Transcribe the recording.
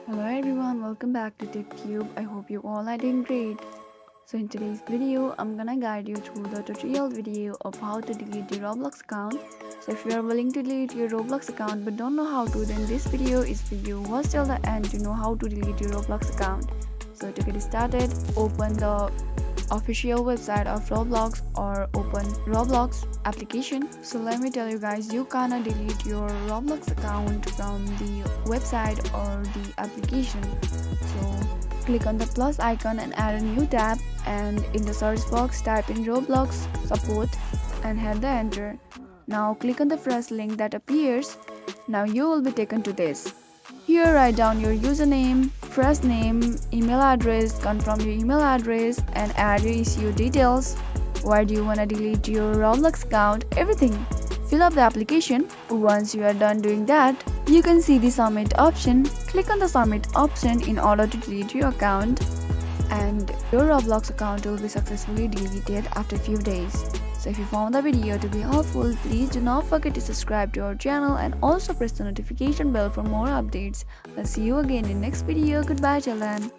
Hello everyone, welcome back to TechTube. I hope you all are doing great. So in today's video, I'm gonna guide you through the tutorial video of how to delete your Roblox account. So if you are willing to delete your Roblox account but don't know how to, then this video is for you. Watch till the end to know how to delete your Roblox account. So to get started, open the official website of Roblox or open Roblox application. So let me tell you guys, you cannot delete your Roblox account from the website or the application. So click on the plus icon and add a new tab, and in the search box type in Roblox support and hit the enter. Now click on the first link that appears. Now you will be taken to this. Here write down your username, first name, email address, confirm your email address and add your issue details. Why do you want to delete your Roblox account? Everything. Fill up the application. Once you are done doing that, you can see the submit option. Click on the submit option in order to delete your account, and your Roblox account will be successfully deleted after a few days. So if you found the video to be helpful, please do not forget to subscribe to our channel and also press the notification bell for more updates. I'll see you again in next video. Goodbye till then.